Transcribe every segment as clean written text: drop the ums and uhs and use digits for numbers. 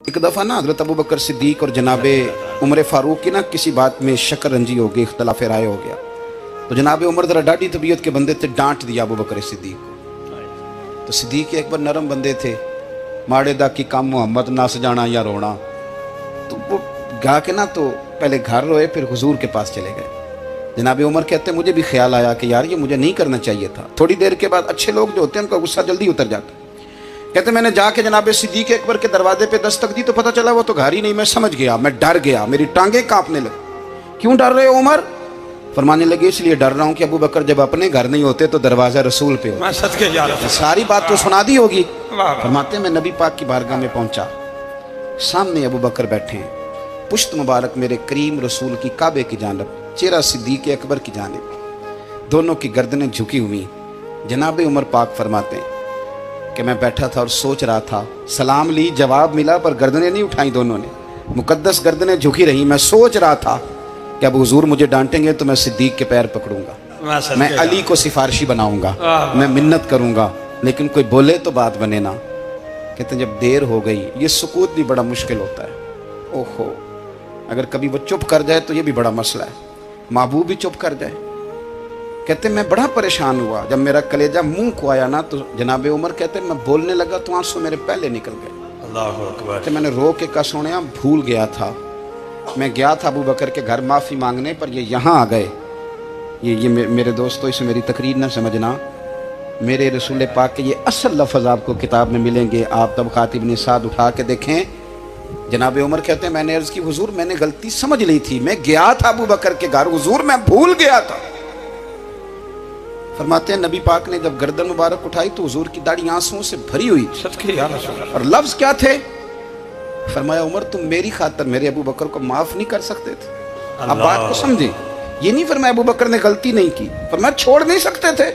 एक दफ़ा ना हज़रत अबू बकर सिद्दीक और जनाबे उमर फ़ारूक की ना किसी बात में शक्कर रंजी हो गई, इख्तलाफ राय हो गया। तो जनाबे उमर ज़रा डाढ़ी तबीयत के बंदे थे, डांट दिया अबू बकर सिद्दीक को। तो सिद्दीक अकबर नरम बंदे थे, माड़े दा की काम मोहम्मद नस जाना या रोना। तो वो गा के ना तो पहले घर रोए, फिर हुजूर के पास चले गए। जनाबे उमर कहते मुझे भी ख्याल आया कि यार ये मुझे नहीं करना चाहिए था। थोड़ी देर के बाद अच्छे लोग जो होते हैं उनका गुस्सा जल्दी उतर जाता है। कहते मैंने जाके जनाबे सिद्दीक अकबर के दरवाजे पे दस्तक दी तो पता चला वो तो घर ही नहीं। मैं समझ गया, मैं डर गया, मेरी टांगे कांपने लगी। क्यों डर रहे हो उमर? फरमाने लगे इसलिए डर रहा हूँ कि अबू बकर जब अपने घर नहीं होते तो दरवाजा रसूल पे हो। सारी बात तो सुना दी होगी। फरमाते मैं नबी पाक की बारगाह में पहुंचा, सामने अबू बकर बैठे हैं, पुश्त मुबारक मेरे करीम रसूल की काबे की जानब, चेहरा सिद्दीक अकबर की जानब, दोनों की गर्दनें झुकी हुई। जनाबे उमर पाक फरमाते हैं कि मैं बैठा था और सोच रहा था, सलाम ली, जवाब मिला, पर गर्दनें नहीं उठाई दोनों ने, मुकद्दस गर्दनें झुकी रही। मैं सोच रहा था कि अब हुजूर मुझे डांटेंगे तो मैं सिद्दीक के पैर पकड़ूंगा, मैं अली को सिफारिशी बनाऊंगा, मैं मिन्नत करूंगा, लेकिन कोई बोले तो बात बने ना। कहते जब देर हो गई, ये सुकूत भी बड़ा मुश्किल होता है। ओहो, अगर कभी वो चुप कर जाए तो ये भी बड़ा मसला है, महबूब भी चुप कर जाए। कहते मैं बड़ा परेशान हुआ, जब मेरा कलेजा मुंह को आया ना तो जनाबे उमर कहते मैं बोलने लगा तो आंसू मेरे पहले निकल गए। अल्लाह अकबर। कहते मैंने रो के कहा सोनिया भूल गया था, मैं गया था अबू बकर के घर माफ़ी मांगने, पर ये यहाँ आ गए। ये मेरे दोस्तों इसे मेरी तकरीर ना समझना, मेरे रसूल पाक के ये असल लफ्ज़ आपको किताब में मिलेंगे। आप तब खातिब निसाद उठा के देखें। जनाबे उमर कहते हैं मैंने अर्ज़ की हुजूर मैंने गलती समझ ली थी, मैं गया था अबू बकर के घर, हुजूर मैं भूल गया था। फरमाते हैं नबी पाक ने जब गर्दन मुबारक उठाई तो हुजूर की दाढ़ी आंसुओं से भरी हुई थी। और लफ्ज क्या थे? फरमाया उमर तुम मेरी खातर मेरे अबू बकर को माफ नहीं कर सकते थे। अब बात को समझे, ये नहीं फरमाया अबू बकर ने गलती नहीं की, फरमाया छोड़ नहीं सकते थे,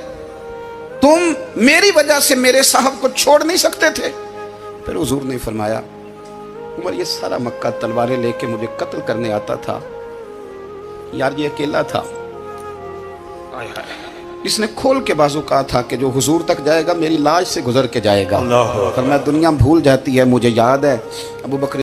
तुम मेरी वजह से मेरे साहब को छोड़ नहीं सकते थे। फिर हुजूर ने फरमाया उमर ये सारा मक्का तलवारें लेके मुझे कत्ल करने आता था, यार ये अकेला था, इसने खोल के बाजू कहा था कि जो हुजूर तक जाएगा मेरी लाश से गुजर के जाएगा। पर मैं दुनिया भूल जाती है, मुझे याद है अबू बकर